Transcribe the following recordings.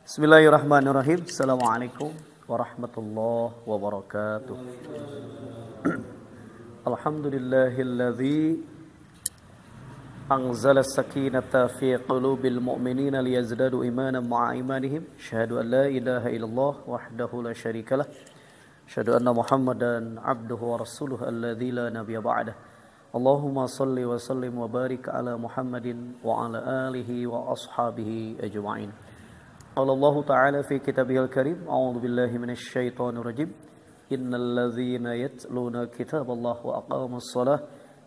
Bismillahirrahmanirrahim. Assalamualaikum warahmatullahi wabarakatuh. Alhamdulillahilladzi anzala as-sakinata fi qulubil mu'minina liyazdadu imanan ma'a imanihim. Asyhadu an la ilaha illallah wahdahu la syarikalah. Asyhadu anna Muhammadan abduhu wa rasuluhu alladzi la nabiyya ba'dah. Allahumma salli wa sallim wa barik ala Muhammadin wa ala alihi wa ashabihi ajma'in. قال الله تعالى في كتابه الكريم أعوذ بالله من الشيطان الرجيم إن الذين يتلون كتاب الله وأقاموا الصلاة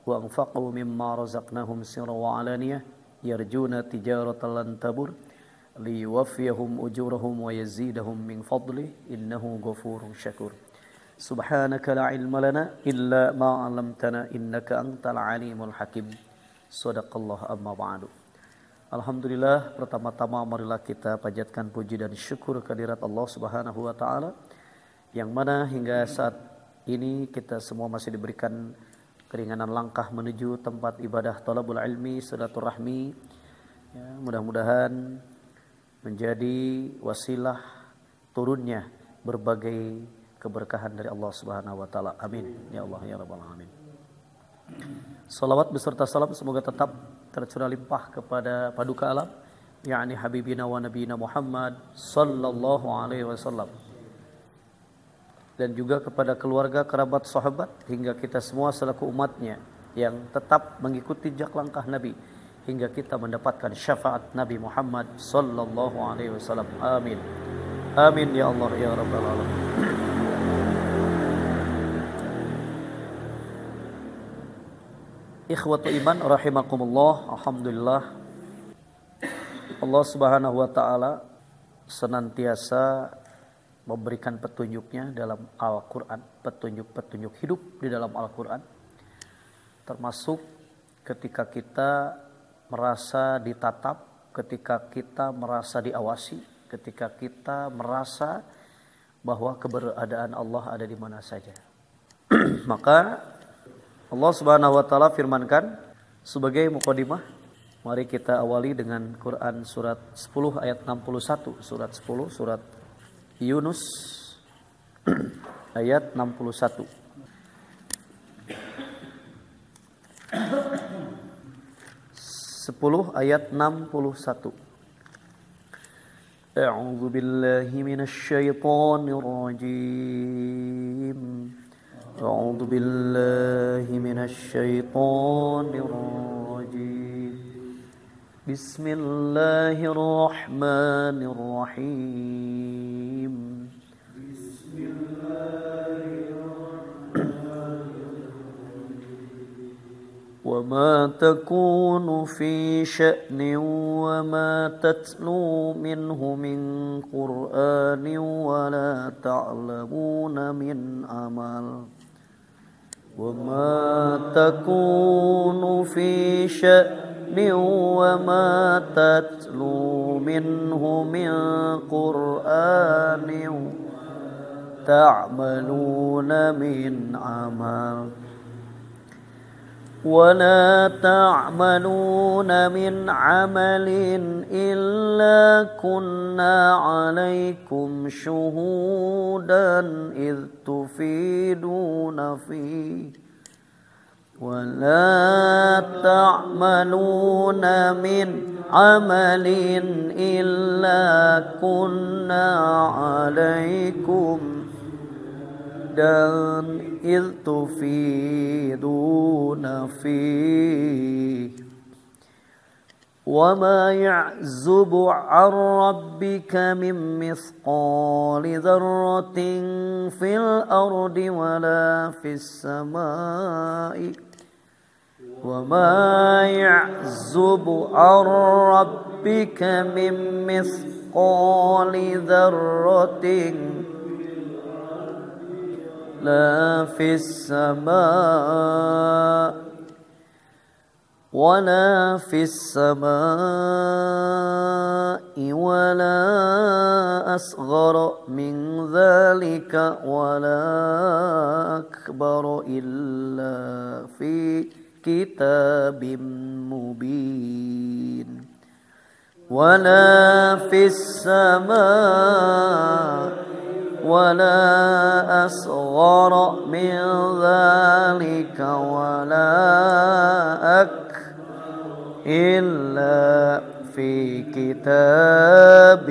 وأنفقوا مما رزقناهم سرا وعلانية يرجون تجارة لن تبور ليوفيهم أجورهم ويزيدهم من فضله إنه غفور شكور سبحانك لا علم لنا إلا ما علمتنا إنك أنت العليم الحكيم صدق الله أما بعد. Alhamdulillah, pertama-tama marilah kita panjatkan puji dan syukur kehadirat Allah Subhanahu wa taala yang mana hingga saat ini kita semua masih diberikan keringanan langkah menuju tempat ibadah thalabul ilmi, silaturahmi. Ya, mudah-mudahan menjadi wasilah turunnya berbagai keberkahan dari Allah Subhanahu wa taala. Amin ya Allah ya rabbal alamin. Salawat beserta salam semoga tetap tercurah limpah kepada paduka alam yakni habibina wa nabiyina Muhammad sallallahu alaihi wasallam dan juga kepada keluarga, kerabat, sahabat hingga kita semua selaku umatnya yang tetap mengikuti jejak langkah Nabi hingga kita mendapatkan syafaat Nabi Muhammad sallallahu alaihi wasallam. Amin. Amin ya Allah ya rabbal alamin. Ikhwatu iman rahimakumullah. Alhamdulillah Allah Subhanahu wa taala senantiasa memberikan petunjuknya dalam Al-Qur'an, petunjuk-petunjuk hidup di dalam Al-Qur'an. Termasuk ketika kita merasa ditatap, ketika kita merasa diawasi, ketika kita merasa bahwa keberadaan Allah ada di mana saja. Maka Allah Subhanahu wa taala firmankan sebagai mukadimah, mari kita awali dengan Quran surat 10 ayat 61, surat 10 surat Yunus ayat 61. Ayat 61. A'udzu billahi minasy syaithanir rajim. أعوذ بالله من الشيطان الرجيم بسم الله الرحمن الرحيم بسم الله الرحمن الرحيم وما تكون في شأن وما تتلو منه من قرآن ولا تعلمون من عمل وما تكون في شأن وما تتلو منه من قرآن تعملون من عمل ولا تعملون من عمل إلا كنا عليكم شهودا إذ تفيدون فيه ولا تعملون من عمل إلا كنا عليكم dan إذ تفيدون فيه وما يعزب عن ربك من مثقال ذرة في الأرض ولا في السماء وما يعزب عن ربك من مثقال ذرة لا في السماء ولا في السماء ولا أصغر من ذلك ولا أكبر إلا في كتاب مبين ولا في السماء ولا أصغر من ذلك ولا أكبر إلا في كتاب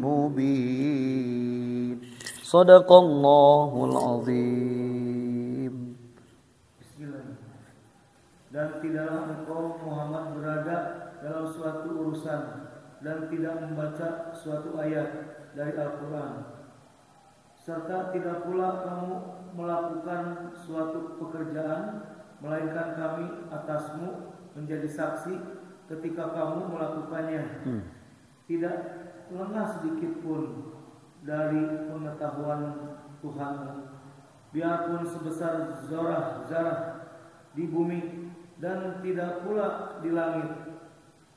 مبين صدق الله العظيم. Dan tidaklah engkau Muhammad berada dalam suatu urusan dan tidak membaca suatu ayat dari Al-Quran, serta tidak pula kamu melakukan suatu pekerjaan melainkan kami atasmu menjadi saksi ketika kamu melakukannya. Tidak lengah sedikit pun dari pengetahuan Tuhanmu, biarpun sebesar zarah di bumi dan tidak pula di langit.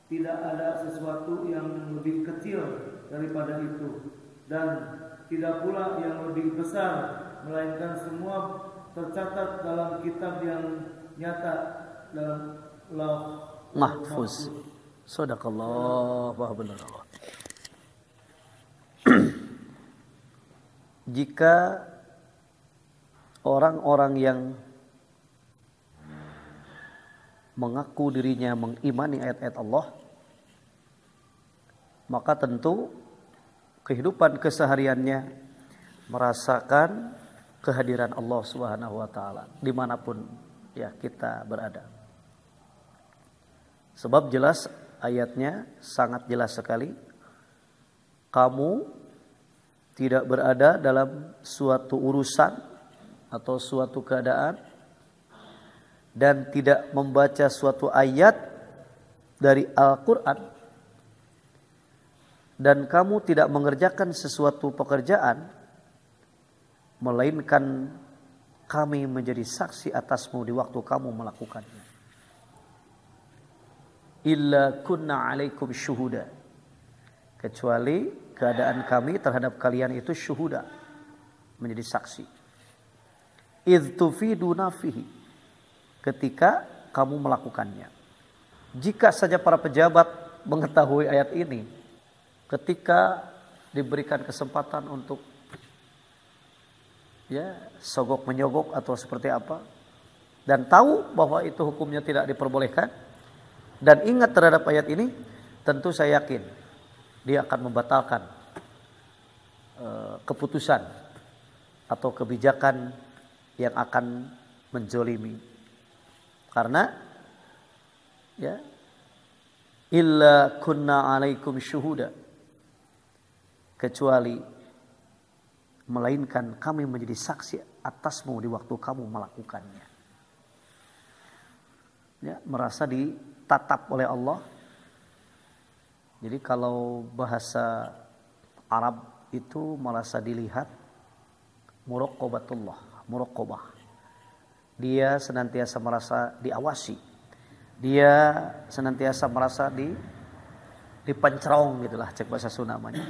Tidak ada sesuatu yang lebih kecil daripada itu, dan tidak pula yang lebih besar, melainkan semua tercatat dalam kitab yang nyata dalam Lauh Mahfuz. Shadaqallah wa benar Allah. Jika orang-orang yang mengaku dirinya mengimani ayat-ayat Allah, maka tentu kehidupan kesehariannya merasakan kehadiran Allah Subhanahu wa taala dimanapun ya kita berada. Sebab jelas ayatnya sangat jelas sekali. Kamu tidak berada dalam suatu urusan atau suatu keadaan dan tidak membaca suatu ayat dari Al-Quran, dan kamu tidak mengerjakan sesuatu pekerjaan melainkan kami menjadi saksi atasmu di waktu kamu melakukannya. Illa kunna alaikum syuhuda, kecuali keadaan kami terhadap kalian itu syuhuda, menjadi saksi. Idh tufiduna fihi, ketika kamu melakukannya. Jika saja para pejabat mengetahui ayat ini, ketika diberikan kesempatan untuk ya sogok menyogok atau seperti apa, dan tahu bahwa itu hukumnya tidak diperbolehkan, dan ingat terhadap ayat ini, tentu saya yakin dia akan membatalkan keputusan atau kebijakan yang akan menzolimi. Karena ya illa kunna alaikum syuhuda, kecuali melainkan kami menjadi saksi atasmu di waktu kamu melakukannya. Ya, merasa ditatap oleh Allah. Jadi kalau bahasa Arab itu merasa dilihat, muraqabah. Dia senantiasa merasa diawasi. Dia senantiasa merasa dipancerong gitulah, cek bahasa Sunda namanya.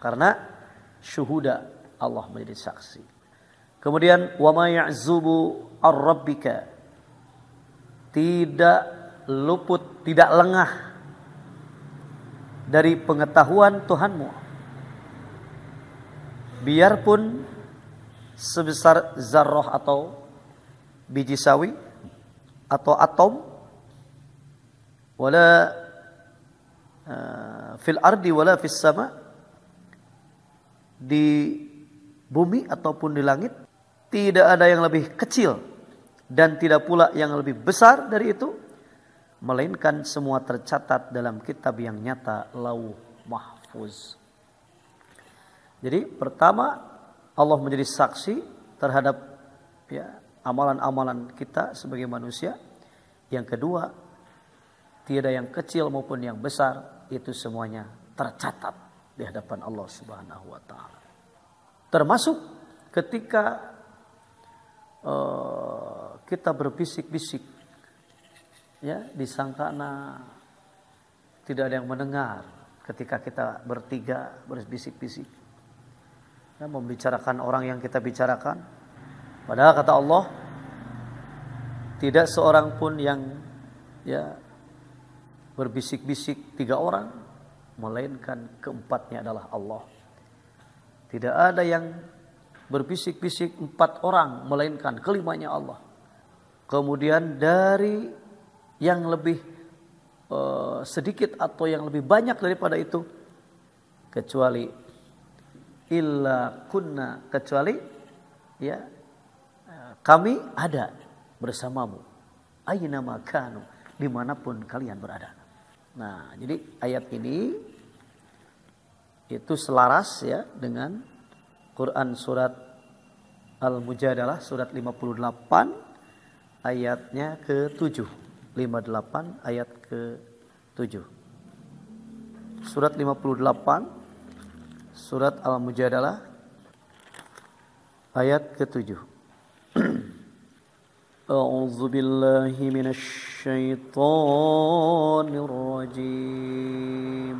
Karena syuhuda, Allah menjadi saksi. Kemudian wa ma ya'zubu ar-rabbika, tidak luput, tidak lengah dari pengetahuan Tuhanmu, biarpun sebesar zarrah atau biji sawi atau atom, wala fil ardi wala fis sama, di bumi ataupun di langit tidak ada yang lebih kecil dan tidak pula yang lebih besar dari itu, melainkan semua tercatat dalam kitab yang nyata, Lauh Mahfuz. Jadi pertama, Allah menjadi saksi terhadap ya amalan-amalan kita sebagai manusia. Yang kedua, tiada yang kecil maupun yang besar, itu semuanya tercatat di hadapan Allah Subhanahu wa taala. Termasuk ketika kita berbisik-bisik, ya, disangkana tidak ada yang mendengar ketika kita bertiga berbisik-bisik, ya, membicarakan orang yang kita bicarakan. Padahal kata Allah, tidak seorang pun yang ya berbisik-bisik 3 orang, melainkan keempatnya adalah Allah. Tidak ada yang berbisik-bisik 4 orang, melainkan kelimanya Allah. Kemudian dari yang lebih sedikit atau yang lebih banyak daripada itu, kecuali illa kunna, kecuali ya kami ada bersamamu aina makanu, dimanapun kalian berada. Nah, jadi ayat ini itu selaras ya dengan Quran surat Al-Mujadalah surat 58 ayatnya ke-7. 58 ayat ke-7. Surat 58 surat Al-Mujadalah ayat ke-7. A'udzu billahi minasy syaithanir rajim.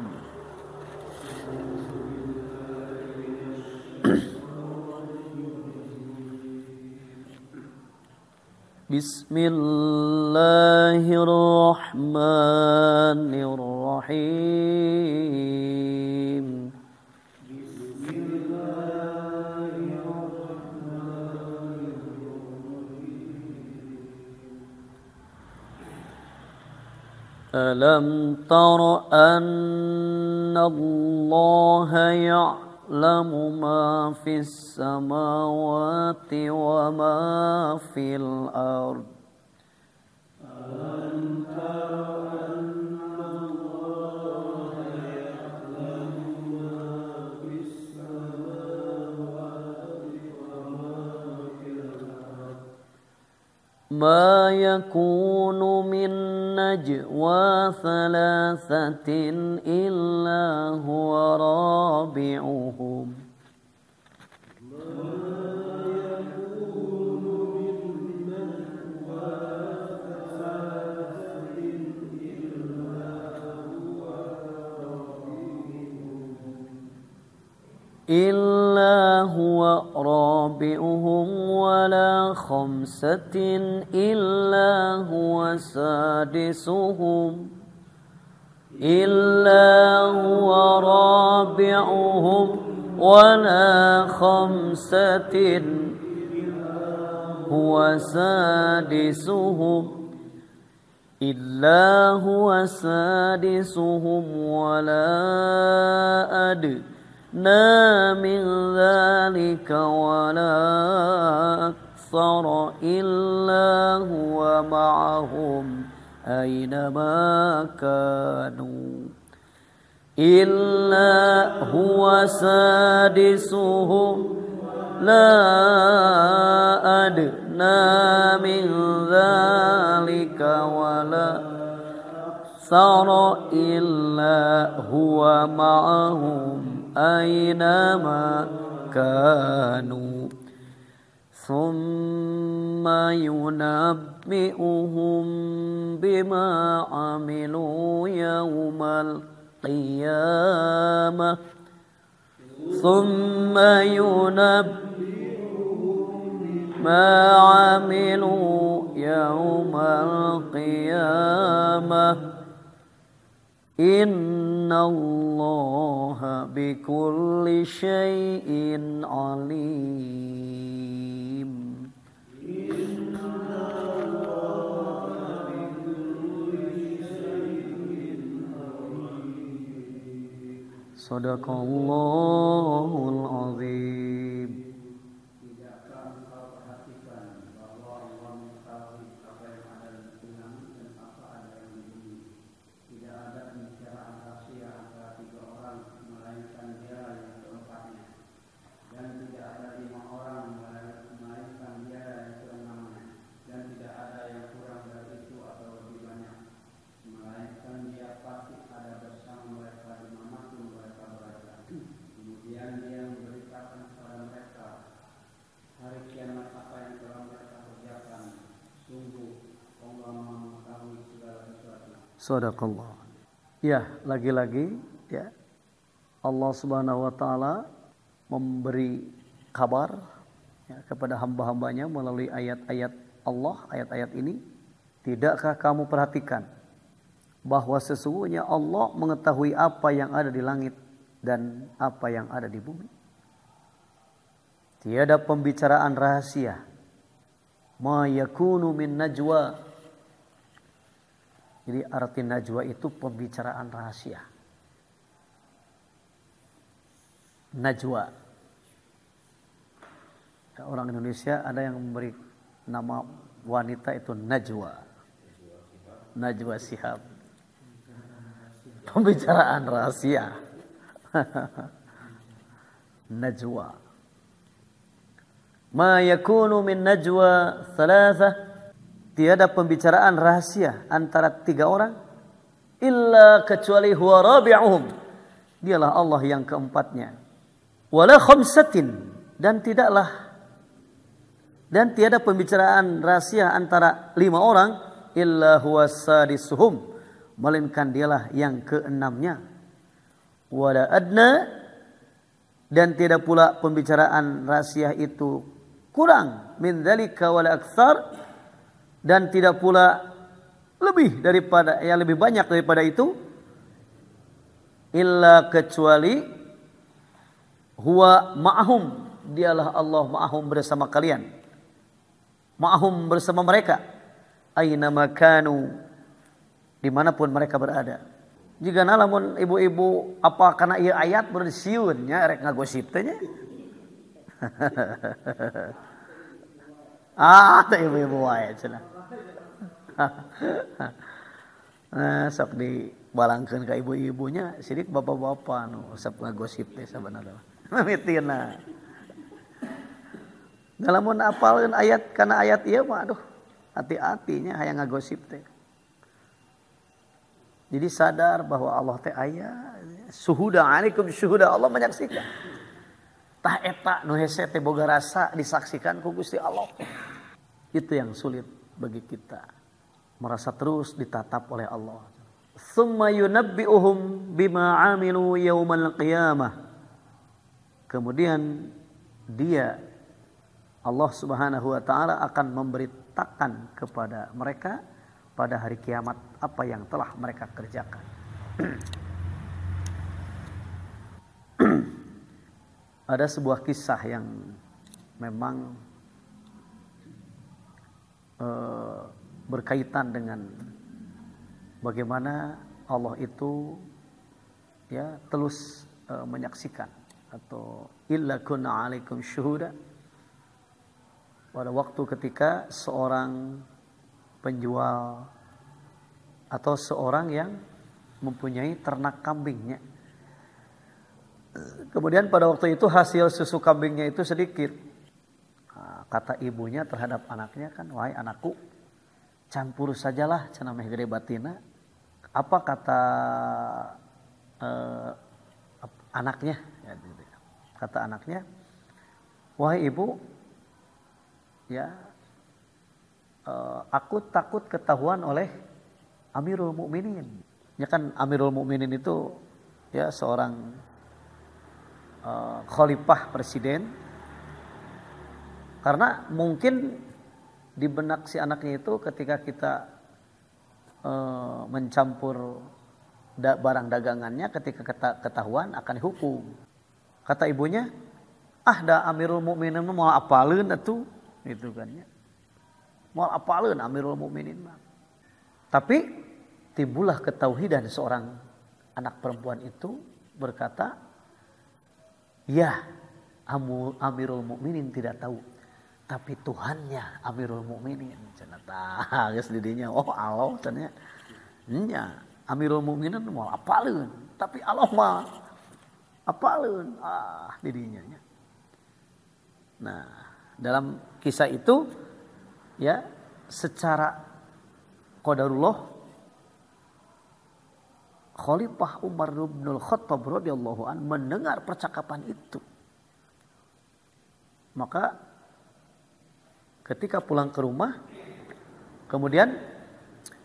Bismillahirrahmanirrahim. Alam tara anna Allah ya'lamu ma fis samawati wa ma fil ard. Alam tara anna Allah ya'lamu ma fis samawati wa ma fil ard. Ma yakunu min najwa thalathatin illa huwa rabi'uhum. إلا هو رابعهم ولا خمسة إلا هو سادسهم إلا هو رابعهم ولا خمسة هو سادسهم إلا هو سادسهم ولا أدنى من ذلك ولا أكثر إلا هو معهم أينما كانوا إلا هو سادسهم لا أدنى من ذلك ولا أكثر إلا هو معهم أينما كانوا ثم ينبئهم بما عملوا يوم القيامة ثم ينبئهم ما عملوا يوم القيامة Inna Allah bikulli syai'in alim. Sadaqallahul azim. Sadaqallah. Ya, lagi-lagi ya Allah Subhanahu wa taala memberi kabar ya, kepada hamba-hambanya melalui ayat-ayat Allah, ayat-ayat ini. Tidakkah kamu perhatikan bahwa sesungguhnya Allah mengetahui apa yang ada di langit dan apa yang ada di bumi. Tiada pembicaraan rahasia. Ma yakunu min najwa. Jadi arti najwa itu pembicaraan rahasia. Najwa. Orang Indonesia ada yang memberi nama wanita itu Najwa. Najwa Shihab. Pembicaraan rahasia. Najwa. Ma yakunu min najwa thalathah. Tiada pembicaraan rahasia antara 3 orang. Illa kecuali huwa rabi'uhum. Dialah Allah yang keempatnya. Wala khamsatin. Dan tiada pembicaraan rahasia antara 5 orang. Illa huwa sadisuhum. Melainkan dialah yang keenamnya. Wala adna. Dan tidak pula pembicaraan rahasia itu kurang. Min dzalika wala aktsar. Dan tidak pula lebih banyak daripada itu. Illa kecuali huwa ma'ahum. Dialah Allah ma'ahum bersama kalian. Ma'ahum bersama mereka. Aina makanu. Dimanapun mereka berada. Jika nalamun ibu-ibu apa karena ieu ayat bersiun nya rek ngagosip teh nya. Teh ibu-ibu wae cenah. Nah, sok dibalangkeun ka ibu-ibunya, sidik bapak-bapak nu resep ngagosip teh sabenerna. Mimitina. Ngalamun apalkeun ayat kana ayat ieu mah aduh, hati-hati nya hayang ngagosip teh. Jadi sadar bahwa Allah teh aya, syuhuda alaikum syuhuda, Allah menyaksikan. Tah eta nu hese teh boga rasa disaksikan ku Gusti Allah. Itu yang sulit bagi kita. Merasa terus ditatap oleh Allah. Tsumma yunabbi'uhum bima 'amilu yaumal qiyamah. Kemudian dia Allah Subhanahu wa taala akan memberitakan kepada mereka pada hari kiamat apa yang telah mereka kerjakan. Ada sebuah kisah yang memang berkaitan dengan bagaimana Allah itu ya terus menyaksikan atau illa kunna 'alaikum syuhuda. Pada waktu ketika seorang penjual atau seorang yang mempunyai ternak kambingnya. Kemudian pada waktu itu hasil susu kambingnya itu sedikit. Nah, kata ibunya terhadap anaknya kan, wahai anakku, campur sajalah cenah meh gede batina. Apa kata anaknya? Kata anaknya, wahai ibu, ya aku takut ketahuan oleh Amirul Mukminin. Ya kan Amirul Mukminin itu ya seorang khalifah presiden. Karena mungkin di benak si anaknya itu ketika kita mencampur barang dagangannya ketika ketahuan akan dihukum. Kata ibunya, da Amirul Mukminin mau apaleun atuh gitu kan ya. Mau apaleun Amirul Mukminin mah. Tapi timbullah ketauhidan seorang anak perempuan itu berkata, ya Amirul Mukminin tidak tahu, tapi Tuhannya Amirul Mukminin. Cenah tah geus di dinya, oh Allah cenah. Nya Amirul Mukminin moal apaleun, tapi Allah mah apaleun. Di dinya nya. Nah, dalam kisah itu ya secara qadarullah Khalifah Umar bin Khattab radhiyallahu an mendengar percakapan itu. Maka ketika pulang ke rumah, kemudian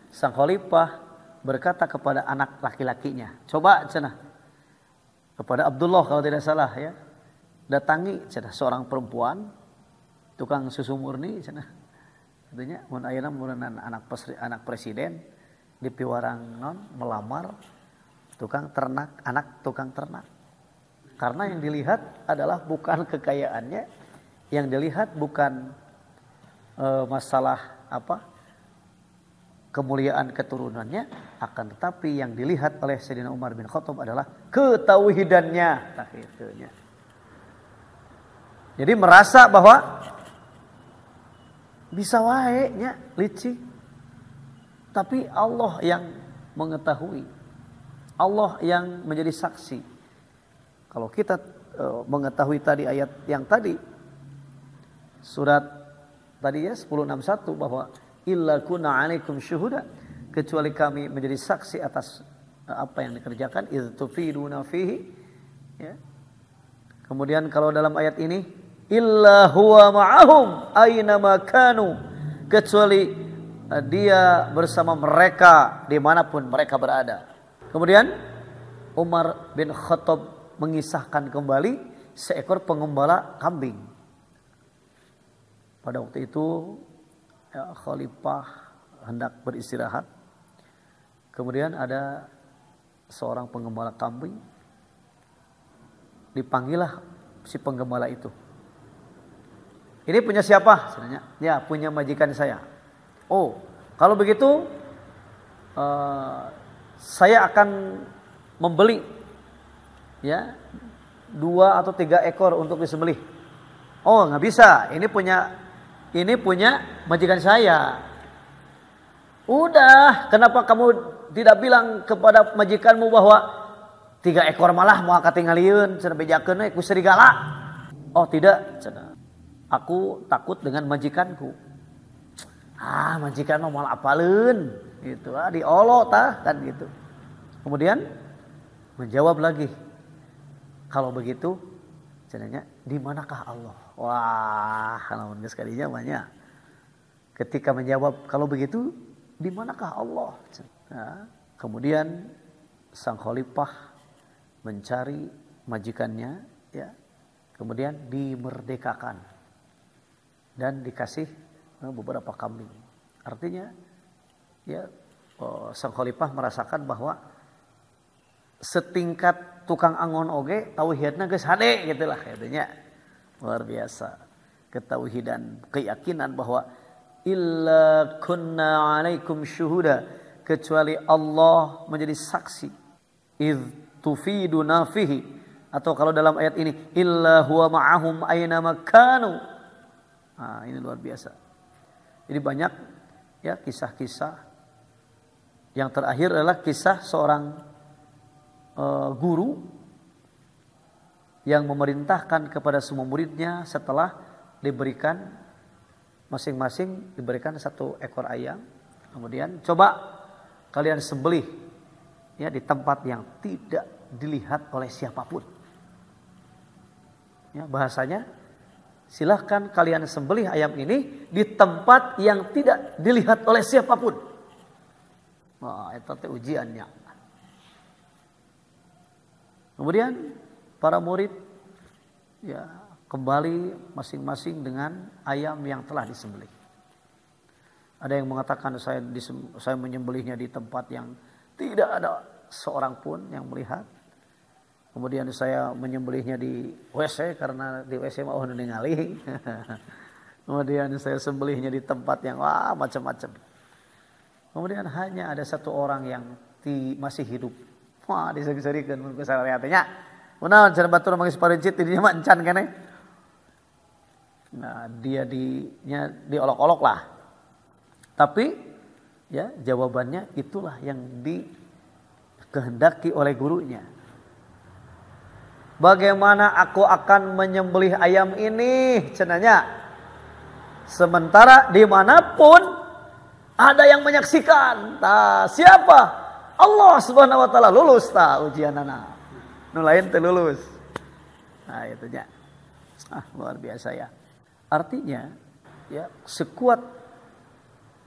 sang khalifah berkata kepada anak laki-lakinya, coba cenah kepada Abdullah kalau tidak salah ya, datangi cenah seorang perempuan tukang susu murni cenah. Katanya mun ayeuna murenan anak presiden di piwarang non melamar tukang ternak, anak tukang ternak. Karena yang dilihat adalah bukan kekayaannya, yang dilihat bukan masalah kemuliaan keturunannya, akan tetapi yang dilihat oleh Sayyidina Umar bin Khattab adalah ketauhidannya. Jadi merasa bahwa bisa wae nya licik, tapi Allah yang mengetahui, Allah yang menjadi saksi. Kalau kita mengetahui tadi ayat yang tadi surat tadi ya 1061 bahwa illa kunna 'alaikum syuhuda, kecuali kami menjadi saksi atas apa yang dikerjakan, idz tufiduna fihi ya. Kemudian kalau dalam ayat ini illa huwa ma'ahum aina ma kanu, kecuali dia bersama mereka dimanapun mereka berada. Kemudian Umar bin Khattab mengisahkan kembali seekor pengembala kambing. Pada waktu itu ya, khalifah hendak beristirahat. Kemudian ada seorang pengembala kambing. Dipanggillah si penggembala itu. Ini punya siapa? Sebenarnya, ya punya majikan saya. Oh, kalau begitu saya akan membeli ya 2 atau 3 ekor untuk disembelih. Oh, nggak bisa. Ini punya majikan saya. Udah, kenapa kamu tidak bilang kepada majikanmu bahwa 3 ekor malah mau katingalieun cenah bejakeun ku serigala? Oh, tidak, cenah. Aku takut dengan majikanku. Majikan mah malah apaleun gitu. Diolo tah kan gitu. Kemudian menjawab lagi, kalau begitu cenanya di manakah Allah? Wah, lamun geus kadinya banyak. Ketika menjawab kalau begitu di manakah Allah? Nah, kemudian sang khalifah mencari majikannya ya. Kemudian dimerdekakan dan dikasih beberapa kambing. Artinya ya sang khalifah merasakan bahwa setingkat tukang angon oge tauhidna geus hade gitulah katanya. Luar biasa ketauhidan, keyakinan bahwa illa kunna 'alaikum syuhuda, kecuali Allah menjadi saksi. Idz tufiduna fihi, atau kalau dalam ayat ini illa huwa ma'ahum aina makanu. Ini luar biasa. Jadi banyak ya kisah-kisah. Yang terakhir adalah kisah seorang guru yang memerintahkan kepada semua muridnya setelah diberikan masing-masing diberikan 1 ekor ayam, kemudian coba kalian sembelih ya di tempat yang tidak dilihat oleh siapapun. Ya, bahasanya silahkan kalian sembelih ayam ini di tempat yang tidak dilihat oleh siapapun. Wah, itu teh ujiannya. Kemudian para murid ya kembali masing-masing dengan ayam yang telah disembelih. Ada yang mengatakan saya menyembelihnya di tempat yang tidak ada seorang pun yang melihat. Kemudian saya menyembelihnya di WC karena di WC mau ningali. Kemudian saya sembelihnya di tempat yang macam-macam. Kemudian hanya ada 1 orang yang masih hidup. Wah, diseri-serikeun mun ku sareatnya. Kunaon cenah batur mangis parincit didinya mah encan keneh. Nah, dia diolok-olok lah. Tapi ya jawabannya itulah yang dikehendaki oleh gurunya. Bagaimana aku akan menyembelih ayam ini cenanya, sementara dimanapun ada yang menyaksikan. Siapa? Allah Subhanahu wa taala. Lulus ujianana. Nu lain teu lulus. Nah, itunya. Luar biasa ya. Artinya ya sekuat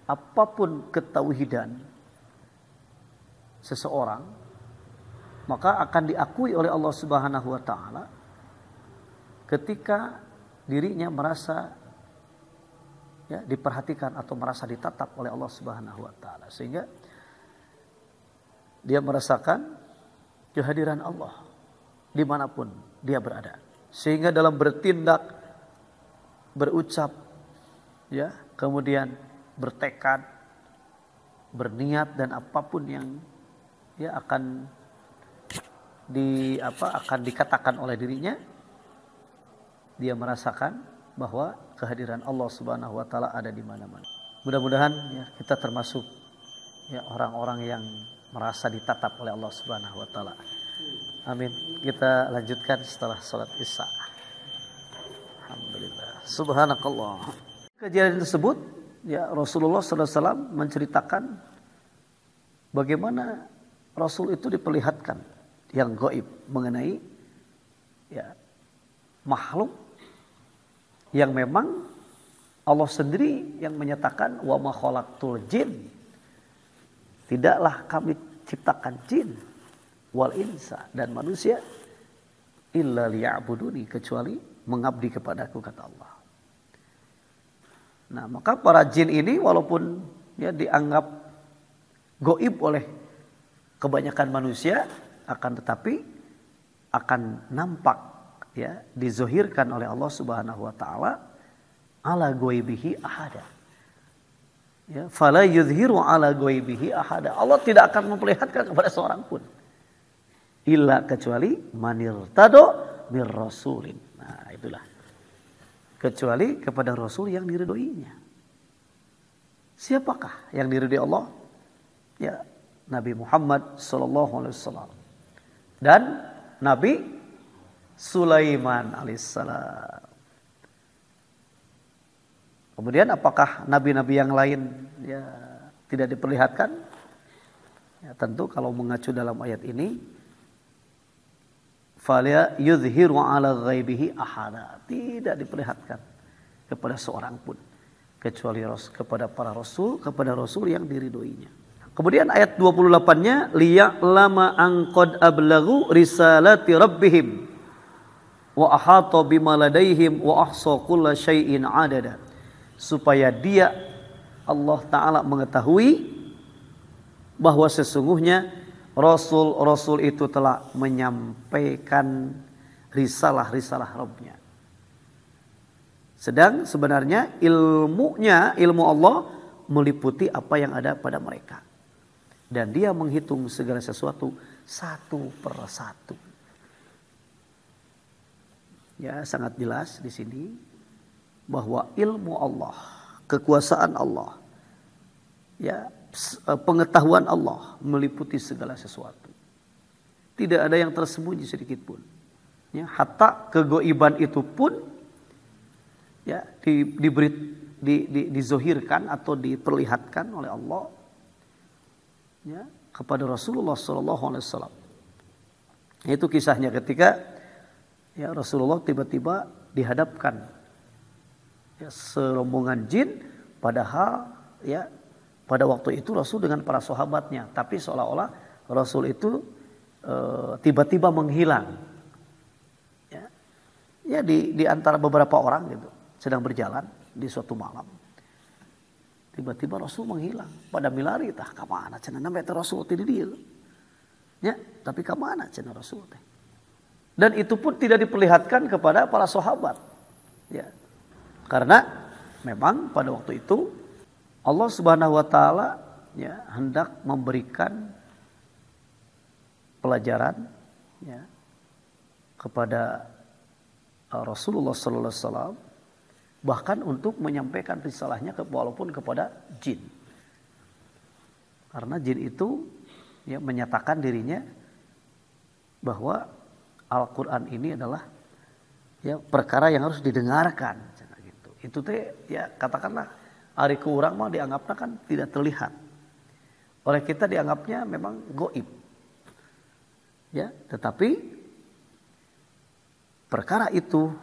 apapun ketauhidan seseorang, maka akan diakui oleh Allah Subhanahu wa taala ketika dirinya merasa ya diperhatikan atau merasa ditatap oleh Allah Subhanahu wa taala. Sehingga dia merasakan kehadiran Allah dimanapun dia berada. Sehingga dalam bertindak, berucap, ya, kemudian bertekad, berniat dan apapun yang ya akan dikatakan oleh dirinya, dia merasakan bahwa kehadiran Allah Subhanahu wa taala ada di mana-mana. Mudah-mudahan ya kita termasuk ya orang-orang yang merasa ditatap oleh Allah Subhanahu wa taala. Amin. Kita lanjutkan setelah salat Isya. Alhamdulillah. Subhanakallah. Kejadian tersebut ya Rasulullah sallallahu alaihi wasallam menceritakan bagaimana Rasul itu diperlihatkan yang gaib mengenai ya makhluk yang memang Allah sendiri yang menyatakan wa ma khalaqtul jin, tidaklah kami ciptakan jin wal insa dan manusia illa liya'buduni, kecuali mengabdi kepadaku, kata Allah. Nah, maka para jin ini walaupun ya dianggap gaib oleh kebanyakan manusia, akan tetapi akan nampak ya dizohirkan oleh Allah Subhanahu wa taala ala ghaibihi ahada. Ya, fala yuzhiru ala ghaibihi ahada. Allah tidak akan memperlihatkan kepada seorang pun illa kecuali manirtado mir rasulin. Nah, itulah. Kecuali kepada rasul yang diridhoinya. Siapakah yang diridhoi Allah? Ya, Nabi Muhammad sallallahu alaihi wasallam dan Nabi Sulaiman alaihissalam. Kemudian apakah nabi-nabi yang lain ya tidak diperlihatkan? Ya, tentu kalau mengacu dalam ayat ini, fala yuzhiru ala ghaibihi ahada, tidak diperlihatkan kepada seorang pun kecuali kepada para rasul, kepada rasul yang diridhoinya. Kemudian ayat 28-nya liya'lama an qad ablaghu risalati rabbihim wa ahata bima ladaihim wa ahsa kulla syai'in adada, supaya dia Allah taala mengetahui bahwa sesungguhnya rasul-rasul itu telah menyampaikan risalah-risalah Rabbnya. Sedang sebenarnya ilmu Allah meliputi apa yang ada pada mereka. Dan dia menghitung segala sesuatu satu per satu. Ya, sangat jelas di sini bahwa ilmu Allah, kekuasaan Allah, ya, pengetahuan Allah meliputi segala sesuatu. Tidak ada yang tersembunyi sedikit pun. Ya, hatta kegoiban itu pun ya dizohirkan atau diperlihatkan oleh Allah ya kepada Rasulullah sallallahu alaihi wasallam. Itu kisahnya ketika ya Rasulullah tiba-tiba dihadapkan ya serombongan jin, padahal ya pada waktu itu Rasul dengan para sahabatnya, tapi seolah-olah Rasul itu tiba-tiba menghilang. Ya di antara beberapa orang gitu, sedang berjalan di suatu malam. Tiba-tiba Rasul menghilang. Pada milari tah ka mana cenah nambe teh Rasul teh di dieu. Ya, tapi ka mana cenah Rasul teh. Dan itu pun tidak diperlihatkan kepada para sahabat. Ya. Karena memang pada waktu itu Allah Subhanahu wa taala ya hendak memberikan pelajaran ya kepada Rasulullah sallallahu alaihi wasallam, bahkan untuk menyampaikan risalahnya walaupun kepada jin. Karena jin itu ya menyatakan dirinya bahwa Al-Qur'an ini adalah ya perkara yang harus didengarkan gitu. Itu teh ya katakanlah ari ku urang mah dianggapnya kan tidak terlihat. Oleh kita dianggapnya memang gaib. Ya, tetapi perkara itu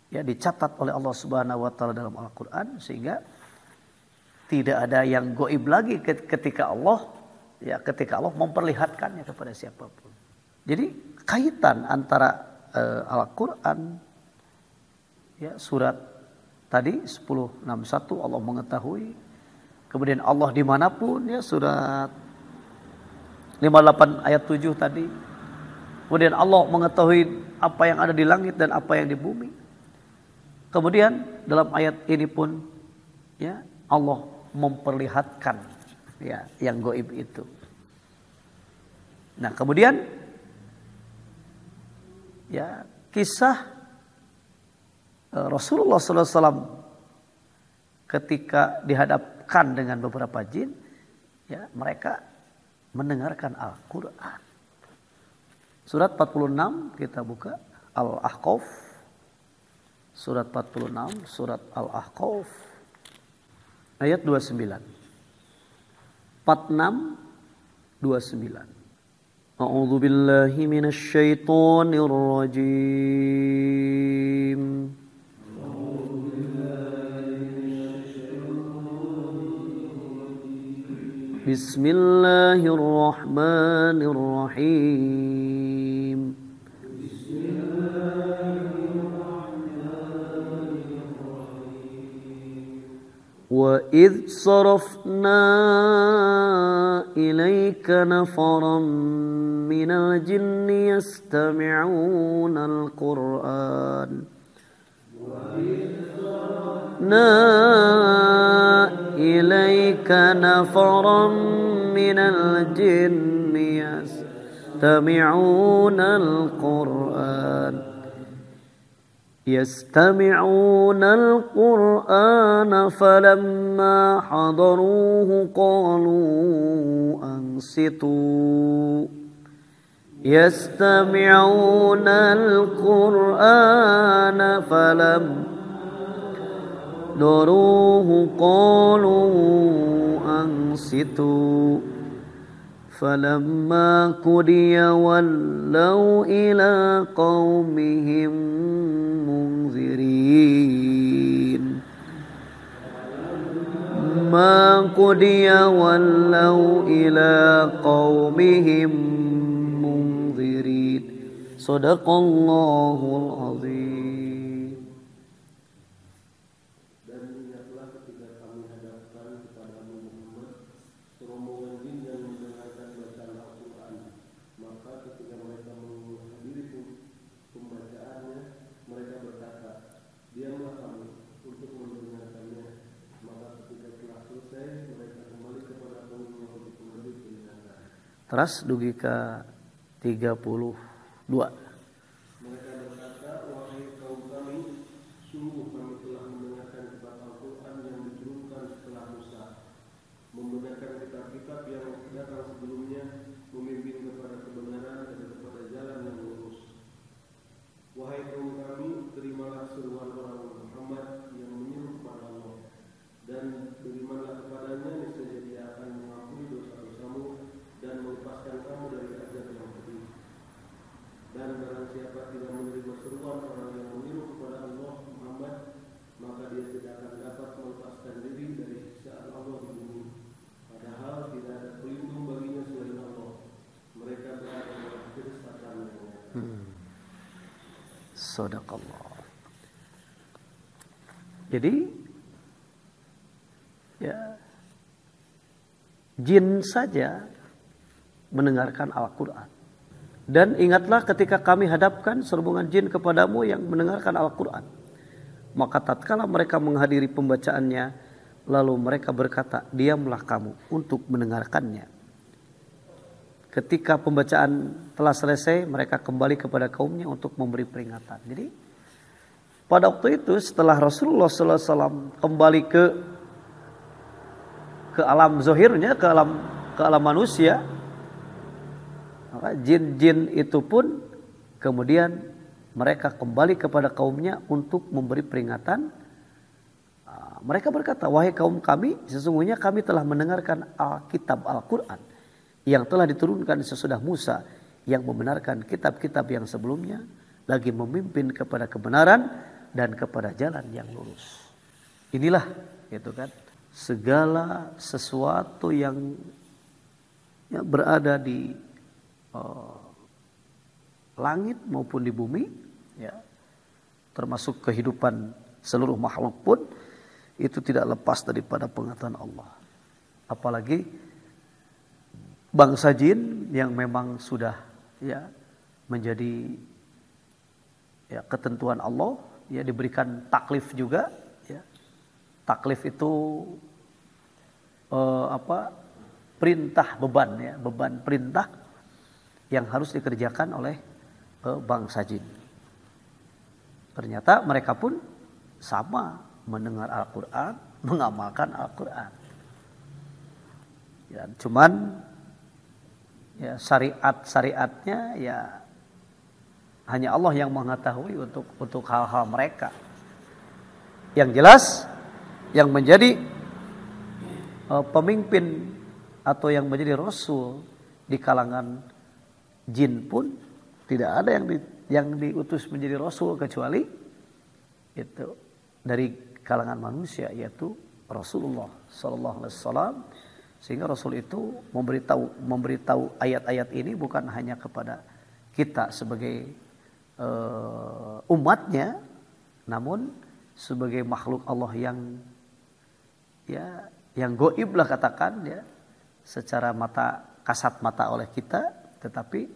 ya dicatat oleh Allah Subhanahu wa taala dalam Al-Qur'an, sehingga tidak ada yang gaib lagi ketika Allah memperlihatkannya kepada siapapun. Jadi kaitan antara Al-Qur'an ya surat tadi 10:61 Allah mengetahui, kemudian Allah dimanapun ya surat 58 ayat 7 tadi. Kemudian Allah mengetahui apa yang ada di langit dan apa yang di bumi. Kemudian dalam ayat ini pun ya Allah memperlihatkan ya yang gaib itu. Nah, kemudian ya kisah Rasulullah SAW ketika dihadapkan dengan beberapa jin, ya mereka mendengarkan Al-Quran. Surat 46 kita buka Al-Ahqaf. Surat 46, surat Al-Ahqaf ayat 29. 46 29. A'udzu billahi minasy syaithanir rajim. Bismillahirrahmanirrahim. Wa idh sarafna ilayka nafaran minal jinni yastami'una al-Qur'an. إليك نفرا من الجن يستمعون القرآن فلما حضروه قالوا أنصتوا يستمعون القرآن فلما حضروه قالوا أنصتوا فلما قضي ولوا إلى قومهم منذرين ما قضي ولوا إلى قومهم منذرين صدق الله العظيم. Teras dugi ke 32. Mereka berkata, wahai kaum kami, sungguh kami telah mendengarkan kitab Al-Quran yang diturunkan setelah Musa, membenarkan kitab-kitab yang datang sebelumnya, memimpin kepada kebenaran dan kepada jalan yang lurus. Wahai kaum kami, terimalah seruan orang Muhammad yang menyeru kepada Allah, dan berimanlah kepadanya, niscaya Dia akan mengampuni dosa-dosamu dan melepaskan kamu dari azab yang pedih. Dan barang siapa tidak menerima seruan orang yang menyeru kepada Allah Muhammad, maka dia tidak akan dapat melepaskan diri dari siksaan Allah di bumi. Padahal tidak ada pelindung baginya selain Allah. Mereka berada dalam kesesatan yang nyata. Sadaqallah. Jadi ya jin saja mendengarkan Al-Quran. Dan ingatlah ketika kami hadapkan serbungan jin kepadamu yang mendengarkan Al-Quran. Maka tatkala mereka menghadiri pembacaannya, lalu mereka berkata, diamlah kamu untuk mendengarkannya. Ketika pembacaan telah selesai, mereka kembali kepada kaumnya untuk memberi peringatan. Jadi pada waktu itu setelah Rasulullah SAW kembali ke alam zahirnya, ke alam manusia, maka jin-jin itu pun kemudian mereka kembali kepada kaumnya untuk memberi peringatan. Mereka berkata, wahai kaum kami, sesungguhnya kami telah mendengarkan kitab Al-Quran yang telah diturunkan sesudah Musa, yang membenarkan kitab-kitab yang sebelumnya, lagi memimpin kepada kebenaran dan kepada jalan yang lurus. Inilah gitu kan, segala sesuatu yang berada di langit maupun di bumi, ya, termasuk kehidupan seluruh makhluk pun itu tidak lepas daripada pengetahuan Allah. Apalagi bangsa jin yang memang sudah ya menjadi ya ketentuan Allah, ya diberikan taklif juga, ya. Taklif itu perintah, beban, ya, beban perintah yang harus dikerjakan oleh bangsa jin. Ternyata mereka pun sama mendengar Al-Quran, mengamalkan Al-Quran. Ya, cuman ya syariatnya ya hanya Allah yang mengetahui untuk hal-hal mereka. Yang jelas yang menjadi pemimpin atau yang menjadi rasul di kalangan jin pun tidak ada yang diutus menjadi rasul kecuali itu dari kalangan manusia, yaitu Rasulullah sallallahu alaihi wasallam. Sehingga Rasul itu memberitahu ayat-ayat ini bukan hanya kepada kita sebagai umatnya, namun sebagai makhluk Allah yang goib lah katakan, ya, secara kasat mata oleh kita, tetapi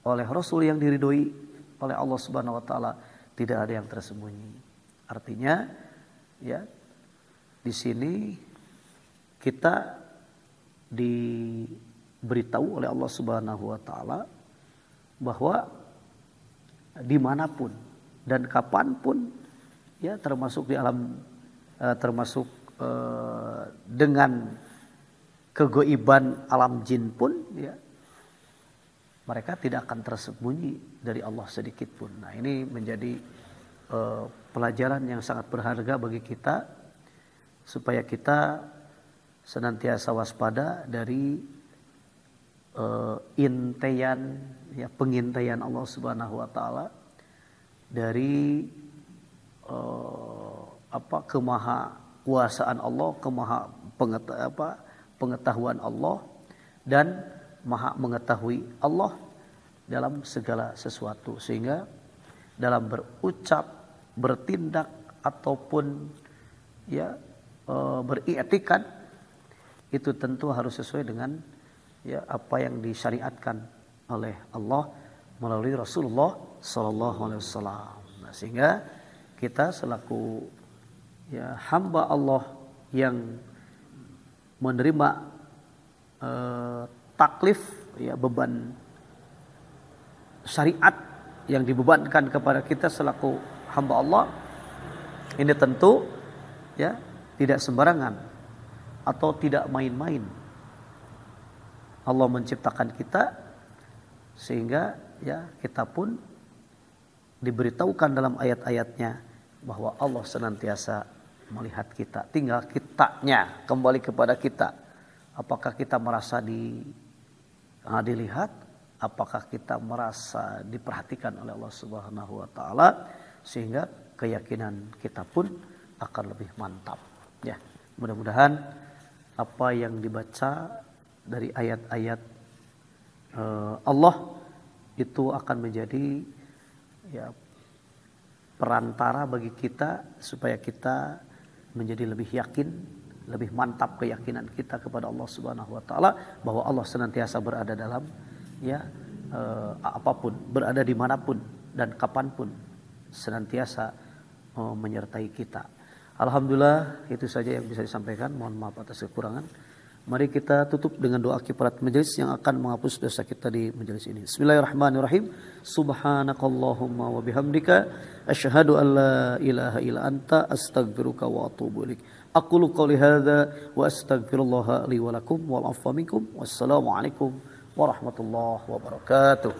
oleh Rasul yang diridhoi oleh Allah Subhanahu wa taala tidak ada yang tersembunyi. Artinya ya di sini kita diberitahu oleh Allah Subhanahu wa taala bahwa dimanapun dan kapanpun, ya, termasuk di alam dengan kegoiban alam jin pun, ya, mereka tidak akan tersembunyi dari Allah sedikit pun. Nah, ini menjadi pelajaran yang sangat berharga bagi kita supaya kita senantiasa waspada dari pengintaian Allah Subhanahu wa taala, dari kemahakuasaan Allah, pengetahuan Allah, dan maha mengetahui Allah dalam segala sesuatu, sehingga dalam berucap, bertindak ataupun ya beriktikad itu tentu harus sesuai dengan ya apa yang disyariatkan oleh Allah melalui Rasulullah sallallahu alaihi wasallam. Nah, sehingga kita selaku ya hamba Allah yang menerima taklif, ya, beban syariat yang dibebankan kepada kita selaku hamba Allah, ini tentu ya tidak sembarangan atau tidak main-main. Allah menciptakan kita sehingga ya kita pun diberitahukan dalam ayat-ayatnya bahwa Allah senantiasa melihat kita. Tinggal kitanya kembali kepada kita. Apakah kita merasa dilihat? Apakah kita merasa diperhatikan oleh Allah Subhanahu wa taala, sehingga keyakinan kita pun akan lebih mantap. Ya, mudah-mudahan apa yang dibaca dari ayat-ayat Allah itu akan menjadi ya perantara bagi kita supaya kita menjadi lebih yakin, lebih mantap keyakinan kita kepada Allah Subhanahu wa taala bahwa Allah senantiasa berada dalam ya apapun, berada dimanapun dan kapanpun, senantiasa menyertai kita. Alhamdulillah, itu saja yang bisa disampaikan. Mohon maaf atas kekurangan. Mari kita tutup dengan doa kifarat majelis yang akan menghapus dosa kita di majelis ini. Bismillahirrahmanirrahim. Subhanakallahumma wa bihamdika asyhadu an la ilaha illa anta astaghfiruka wa atubu ilaik. Aqulu qouli hadza wa astaghfirullah li wa lakum wal afwa minkum. Wassalamu alaikum warahmatullahi wabarakatuh.